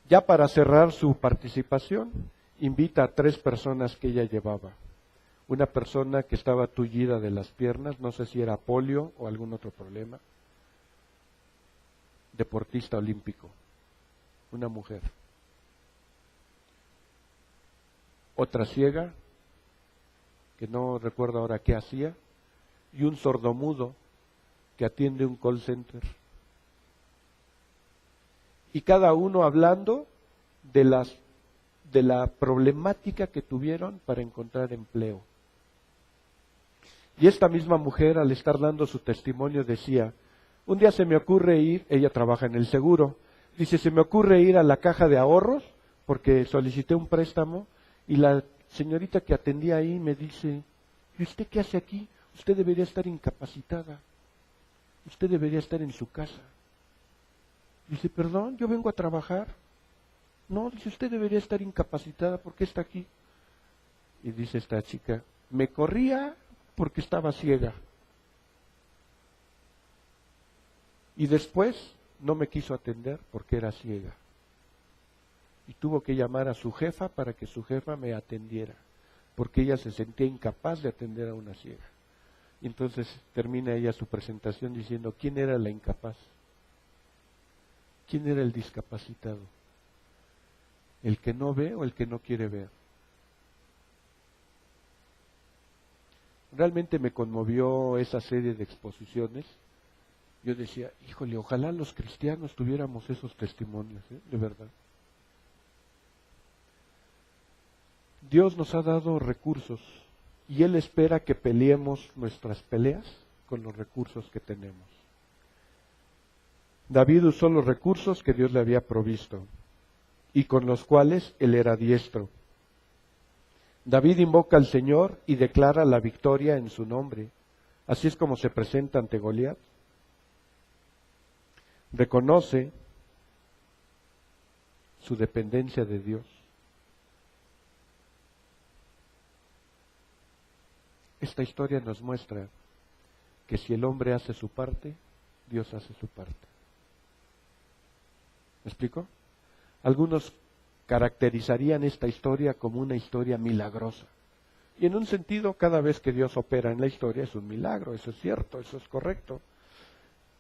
Speaker 1: Ya para cerrar su participación, invita a 3 personas que ella llevaba. Una persona que estaba tullida de las piernas, no sé si era polio o algún otro problema. Deportista olímpico. Una mujer. Otra ciega, que no recuerdo ahora qué hacía, y un sordomudo que atiende un call center. Y cada uno hablando de la problemática que tuvieron para encontrar empleo. Y esta misma mujer, al estar dando su testimonio, decía, un día se me ocurre ir, ella trabaja en el seguro, dice, se me ocurre ir a la caja de ahorros, porque solicité un préstamo, Y la señorita que atendía ahí me dice, ¿y usted qué hace aquí? Usted debería estar incapacitada. Usted debería estar en su casa. Dice, perdón, yo vengo a trabajar. No, dice, usted debería estar incapacitada, ¿por qué está aquí? Y dice esta chica, me corría porque estaba ciega. Y después no me quiso atender porque era ciega. Y tuvo que llamar a su jefa para que su jefa me atendiera, porque ella se sentía incapaz de atender a una ciega. Y entonces termina ella su presentación diciendo, ¿quién era la incapaz? ¿Quién era el discapacitado? ¿El que no ve o el que no quiere ver? Realmente me conmovió esa serie de exposiciones. Yo decía, híjole, ojalá los cristianos tuviéramos esos testimonios, de verdad. Dios nos ha dado recursos y Él espera que peleemos nuestras peleas con los recursos que tenemos. David usó los recursos que Dios le había provisto y con los cuales Él era diestro. David invoca al Señor y declara la victoria en su nombre. Así es como se presenta ante Goliat. Reconoce su dependencia de Dios. Esta historia nos muestra que si el hombre hace su parte, Dios hace su parte. ¿Me explico? Algunos caracterizarían esta historia como una historia milagrosa. Y en un sentido, cada vez que Dios opera en la historia es un milagro, eso es cierto, eso es correcto.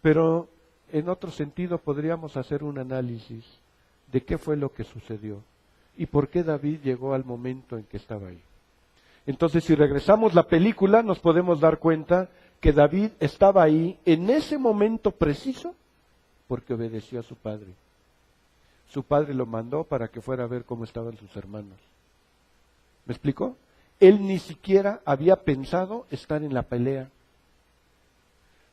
Speaker 1: Pero en otro sentido podríamos hacer un análisis de qué fue lo que sucedió y por qué David llegó al momento en que estaba ahí. Entonces, si regresamos la película, nos podemos dar cuenta que David estaba ahí en ese momento preciso porque obedeció a su padre. Su padre lo mandó para que fuera a ver cómo estaban sus hermanos. ¿Me explicó? Él ni siquiera había pensado estar en la pelea,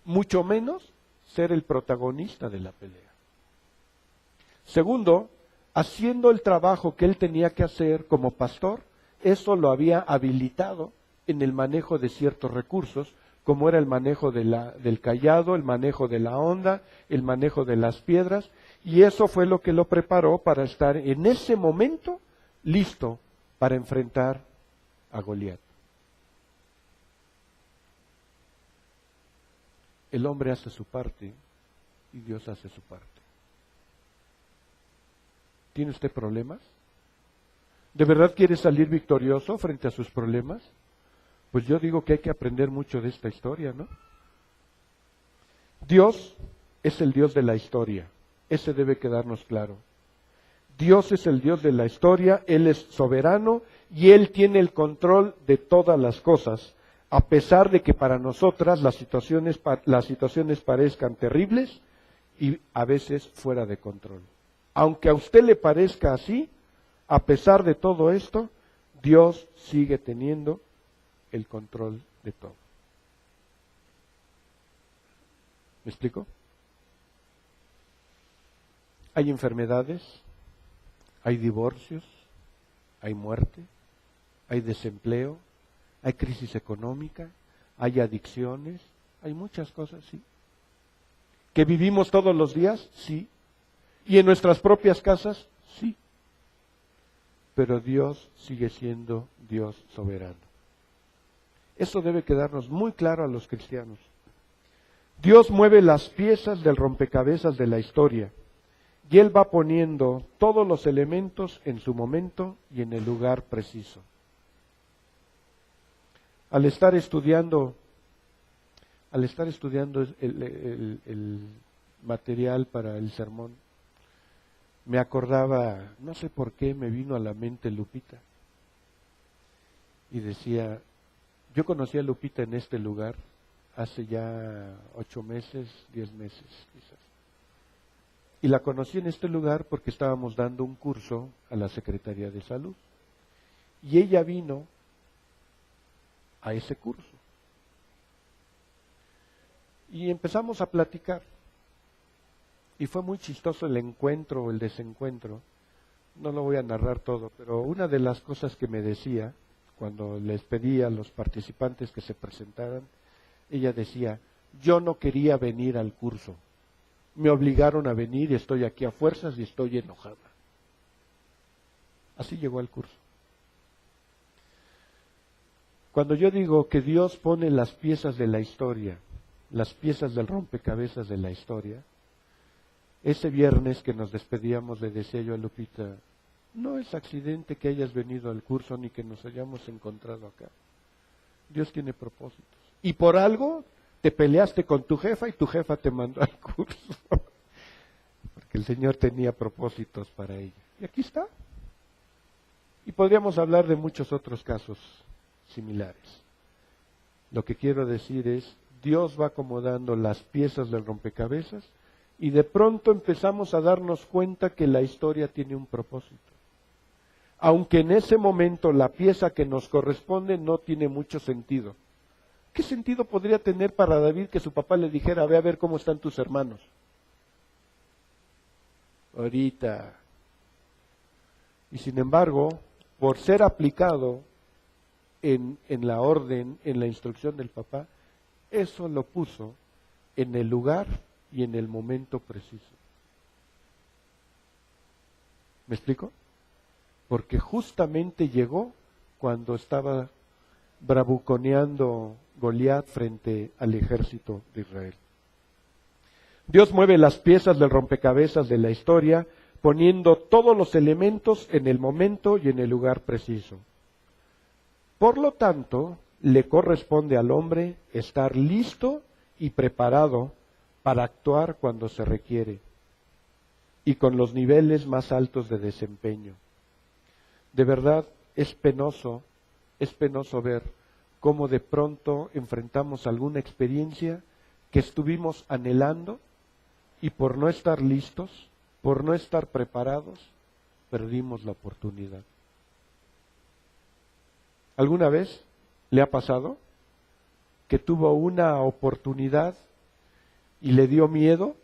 Speaker 1: mucho menos ser el protagonista de la pelea. Segundo, haciendo el trabajo que él tenía que hacer como pastor, eso lo había habilitado en el manejo de ciertos recursos, como era el manejo del cayado, el manejo de la honda, el manejo de las piedras, y eso fue lo que lo preparó para estar en ese momento listo para enfrentar a Goliat. El hombre hace su parte y Dios hace su parte. ¿Tiene usted problemas? ¿De verdad quiere salir victorioso frente a sus problemas? Pues yo digo que hay que aprender mucho de esta historia, ¿no? Dios es el Dios de la historia. Ese debe quedarnos claro. Dios es el Dios de la historia, Él es soberano y Él tiene el control de todas las cosas, a pesar de que para nosotras las situaciones parezcan terribles y a veces fuera de control. Aunque a usted le parezca así, a pesar de todo esto, Dios sigue teniendo el control de todo. ¿Me explico? Hay enfermedades, hay divorcios, hay muerte, hay desempleo, hay crisis económica, hay adicciones, hay muchas cosas, sí. ¿Que vivimos todos los días? Sí. ¿Y en nuestras propias casas? Sí. Pero Dios sigue siendo Dios soberano. Eso debe quedarnos muy claro a los cristianos. Dios mueve las piezas del rompecabezas de la historia y Él va poniendo todos los elementos en su momento y en el lugar preciso. Al estar estudiando el material para el sermón, me acordaba, no sé por qué me vino a la mente Lupita. Y decía, yo conocí a Lupita en este lugar hace ya 8 meses, 10 meses quizás. Y la conocí en este lugar porque estábamos dando un curso a la Secretaría de Salud. Y ella vino a ese curso. Y empezamos a platicar. Y fue muy chistoso el encuentro o el desencuentro, no lo voy a narrar todo, pero una de las cosas que me decía cuando les pedía a los participantes que se presentaran, ella decía, yo no quería venir al curso, me obligaron a venir y estoy aquí a fuerzas y estoy enojada. Así llegó al curso. Cuando yo digo que Dios pone las piezas de la historia, las piezas del rompecabezas de la historia, ese viernes que nos despedíamos le decía yo a Lupita, no es accidente que hayas venido al curso ni que nos hayamos encontrado acá. Dios tiene propósitos. Y por algo te peleaste con tu jefa y tu jefa te mandó al curso. Porque el Señor tenía propósitos para ella. Y aquí está. Y podríamos hablar de muchos otros casos similares. Lo que quiero decir es, Dios va acomodando las piezas del rompecabezas y de pronto empezamos a darnos cuenta que la historia tiene un propósito. Aunque en ese momento la pieza que nos corresponde no tiene mucho sentido. ¿Qué sentido podría tener para David que su papá le dijera, ve a ver cómo están tus hermanos? Ahorita. Y sin embargo, por ser aplicado en la orden, en la instrucción del papá, eso lo puso en el lugar y en el momento preciso. ¿Me explico? Porque justamente llegó cuando estaba bravuconeando Goliat frente al ejército de Israel. Dios mueve las piezas del rompecabezas de la historia, poniendo todos los elementos en el momento y en el lugar preciso. Por lo tanto, le corresponde al hombre estar listo y preparado para actuar cuando se requiere y con los niveles más altos de desempeño. De verdad, es penoso ver cómo de pronto enfrentamos alguna experiencia que estuvimos anhelando y por no estar listos, por no estar preparados, perdimos la oportunidad. ¿Alguna vez le ha pasado que tuvo una oportunidad y le dio miedo?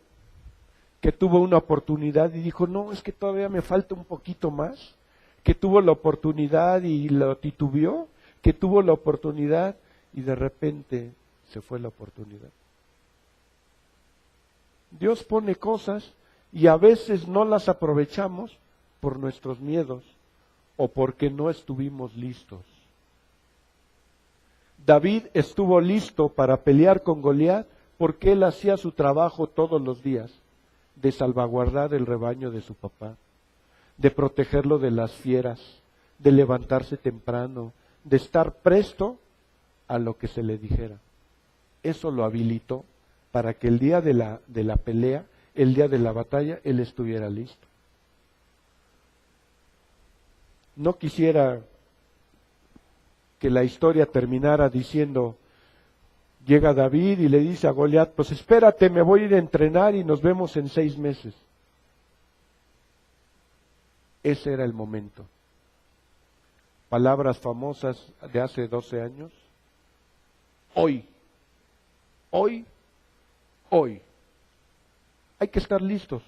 Speaker 1: Que tuvo una oportunidad y dijo, no, es que todavía me falta un poquito más. Que tuvo la oportunidad y lo titubeó, que tuvo la oportunidad y de repente se fue la oportunidad. Dios pone cosas y a veces no las aprovechamos por nuestros miedos o porque no estuvimos listos. David estuvo listo para pelear con Goliat porque él hacía su trabajo todos los días de salvaguardar el rebaño de su papá, de protegerlo de las fieras, de levantarse temprano, de estar presto a lo que se le dijera. Eso lo habilitó para que el día de la pelea, el día de la batalla, él estuviera listo. No quisiera que la historia terminara diciendo, llega David y le dice a Goliat, pues espérate, me voy a ir a entrenar y nos vemos en 6 meses. Ese era el momento. Palabras famosas de hace 12 años. Hoy. Hay que estar listos.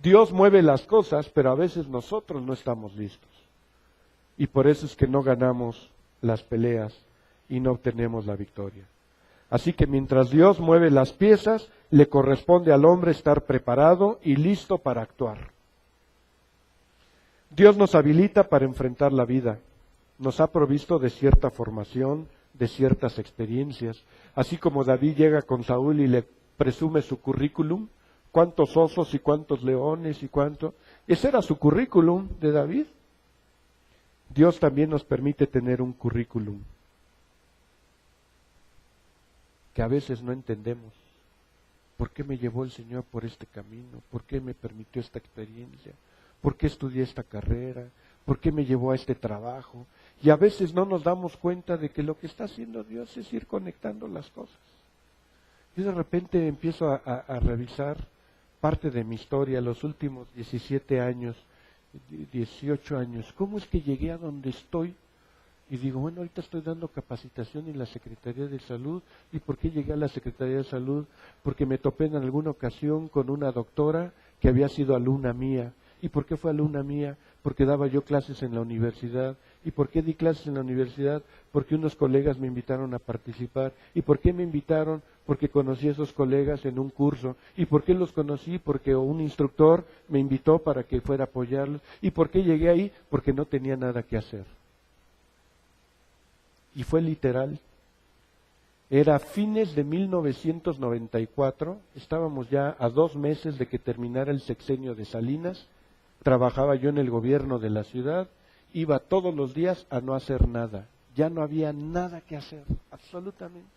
Speaker 1: Dios mueve las cosas, pero a veces nosotros no estamos listos. Y por eso es que no ganamos las peleas y no obtenemos la victoria. Así que mientras Dios mueve las piezas, le corresponde al hombre estar preparado y listo para actuar. Dios nos habilita para enfrentar la vida. Nos ha provisto de cierta formación, de ciertas experiencias. Así como David llega con Saúl y le presume su currículum, cuántos osos y cuántos leones y cuánto. Ese era su currículum de David. Dios también nos permite tener un currículum que a veces no entendemos. ¿Por qué me llevó el Señor por este camino? ¿Por qué me permitió esta experiencia? ¿Por qué estudié esta carrera? ¿Por qué me llevó a este trabajo? Y a veces no nos damos cuenta de que lo que está haciendo Dios es ir conectando las cosas. Yo de repente empiezo a revisar parte de mi historia, los últimos 17 años, 18 años. ¿Cómo es que llegué a donde estoy? Y digo, bueno, ahorita estoy dando capacitación en la Secretaría de Salud. ¿Y por qué llegué a la Secretaría de Salud? Porque me topé en alguna ocasión con una doctora que había sido alumna mía ¿Y por qué fue alumna mía? Porque daba yo clases en la universidad. ¿Y por qué di clases en la universidad? Porque unos colegas me invitaron a participar. ¿Y por qué me invitaron? Porque conocí a esos colegas en un curso. ¿Y por qué los conocí? Porque un instructor me invitó para que fuera a apoyarlos. ¿Y por qué llegué ahí? Porque no tenía nada que hacer. Y fue literal. Era fines de 1994, estábamos ya a 2 meses de que terminara el sexenio de Salinas, trabajaba yo en el gobierno de la ciudad, iba todos los días a no hacer nada, ya no había nada que hacer, absolutamente.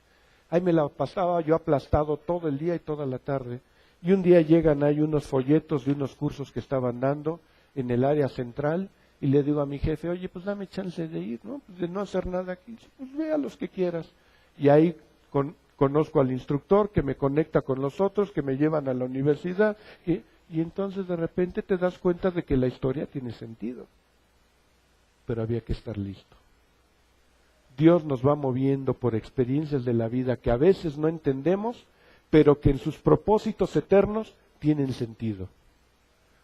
Speaker 1: Ahí me la pasaba yo aplastado todo el día y toda la tarde, y un día llegan ahí unos folletos de unos cursos que estaban dando en el área central, y le digo a mi jefe, oye, pues dame chance de ir, ¿no? Pues de no hacer nada aquí, pues ve a los que quieras. Y ahí conozco al instructor que me conecta con los otros, que me llevan a la universidad, y entonces de repente te das cuenta de que la historia tiene sentido. Pero había que estar listo. Dios nos va moviendo por experiencias de la vida que a veces no entendemos, pero que en sus propósitos eternos tienen sentido.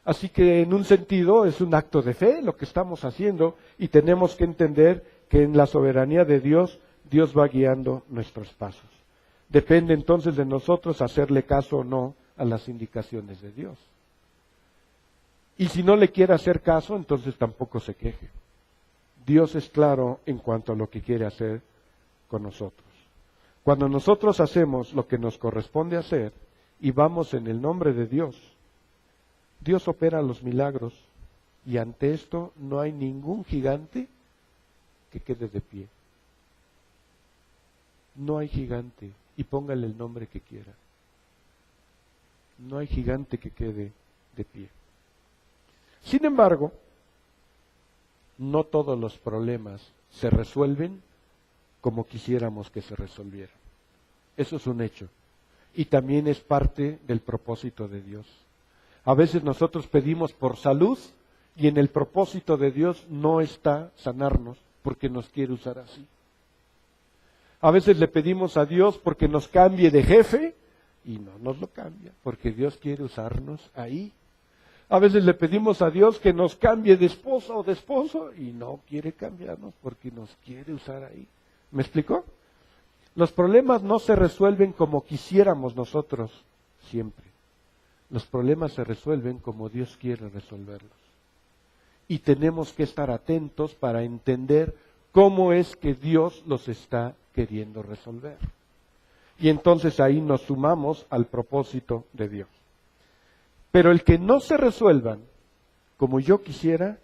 Speaker 1: Así que en un sentido es un acto de fe lo que estamos haciendo, y tenemos que entender que en la soberanía de Dios, Dios va guiando nuestros pasos. Depende entonces de nosotros hacerle caso o no a las indicaciones de Dios. Y si no le quiere hacer caso, entonces tampoco se queje. Dios es claro en cuanto a lo que quiere hacer con nosotros. Cuando nosotros hacemos lo que nos corresponde hacer y vamos en el nombre de Dios, Dios opera los milagros, y ante esto no hay ningún gigante que quede de pie. No hay gigante, y póngale el nombre que quiera. No hay gigante que quede de pie. Sin embargo, no todos los problemas se resuelven como quisiéramos que se resolvieran. Eso es un hecho. Y también es parte del propósito de Dios. A veces nosotros pedimos por salud y en el propósito de Dios no está sanarnos porque nos quiere usar así. A veces le pedimos a Dios porque nos cambie de jefe y no nos lo cambia porque Dios quiere usarnos ahí. A veces le pedimos a Dios que nos cambie de esposa o de esposo y no quiere cambiarnos porque nos quiere usar ahí. ¿Me explicó? Los problemas no se resuelven como quisiéramos nosotros siempre. Los problemas se resuelven como Dios quiere resolverlos. Y tenemos que estar atentos para entender cómo es que Dios los está queriendo resolver. Y entonces ahí nos sumamos al propósito de Dios. Pero el que no se resuelvan como yo quisiera,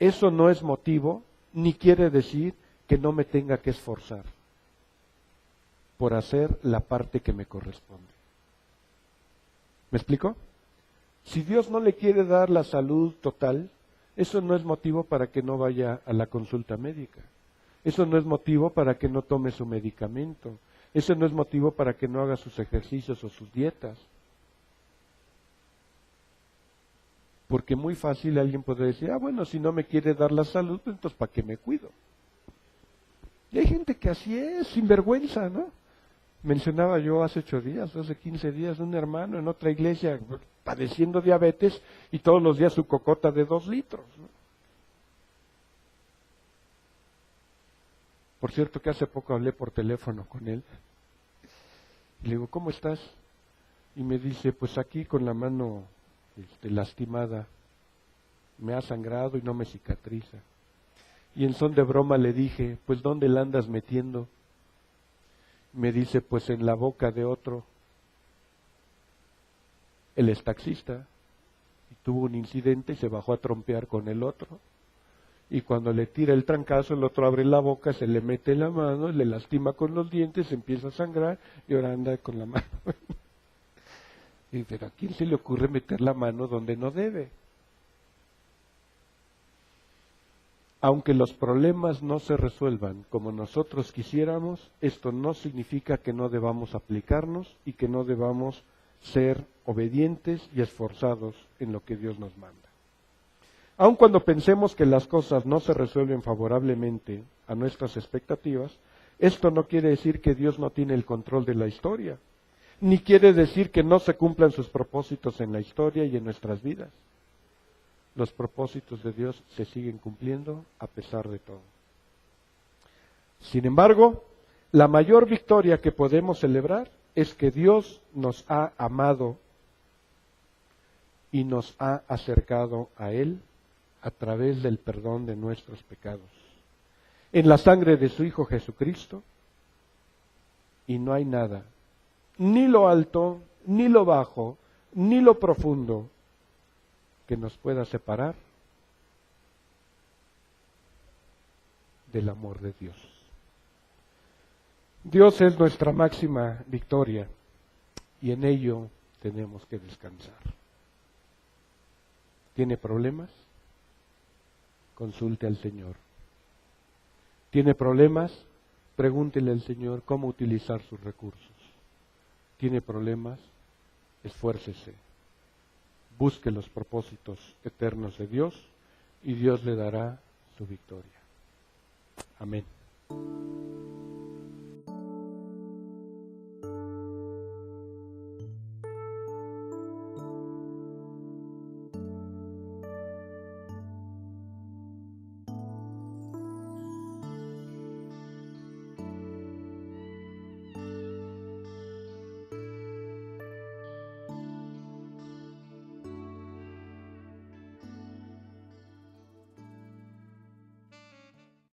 Speaker 1: eso no es motivo, ni quiere decir que no me tenga que esforzar por hacer la parte que me corresponde. ¿Me explico? Si Dios no le quiere dar la salud total, eso no es motivo para que no vaya a la consulta médica. Eso no es motivo para que no tome su medicamento. Eso no es motivo para que no haga sus ejercicios o sus dietas. Porque muy fácil alguien puede decir, bueno, si no me quiere dar la salud, pues entonces ¿para qué me cuido? Y hay gente que así es, sin vergüenza, ¿no? Mencionaba yo hace 15 días, un hermano en otra iglesia padeciendo diabetes y todos los días su cocota de 2 litros, ¿no? Por cierto que hace poco hablé por teléfono con él. Y le digo, ¿cómo estás? Y me dice, pues aquí con la mano lastimada, me ha sangrado y no me cicatriza. Y en son de broma le dije, pues ¿dónde la andas metiendo? Me dice, pues en la boca de otro. Él es taxista y tuvo un incidente y se bajó a trompear con el otro. Y cuando le tira el trancazo, el otro abre la boca, se le mete la mano, le lastima con los dientes, empieza a sangrar y ahora anda con la mano. Y pero ¿a quién se le ocurre meter la mano donde no debe? Aunque los problemas no se resuelvan como nosotros quisiéramos, esto no significa que no debamos aplicarnos y que no debamos ser obedientes y esforzados en lo que Dios nos manda. Aun cuando pensemos que las cosas no se resuelven favorablemente a nuestras expectativas, esto no quiere decir que Dios no tiene el control de la historia, ni quiere decir que no se cumplan sus propósitos en la historia y en nuestras vidas. los propósitos de Dios se siguen cumpliendo a pesar de todo. Sin embargo, la mayor victoria que podemos celebrar es que Dios nos ha amado y nos ha acercado a Él a través del perdón de nuestros pecados, en la sangre de su Hijo Jesucristo, y no hay nada, ni lo alto, ni lo bajo, ni lo profundo, que nos pueda separar del amor de Dios. Dios es nuestra máxima victoria y en ello tenemos que descansar. ¿Tiene problemas? Consulte al Señor. ¿Tiene problemas? Pregúntele al Señor cómo utilizar sus recursos. ¿Tiene problemas? Esfuércese. Busque los propósitos eternos de Dios y Dios le dará su victoria. Amén.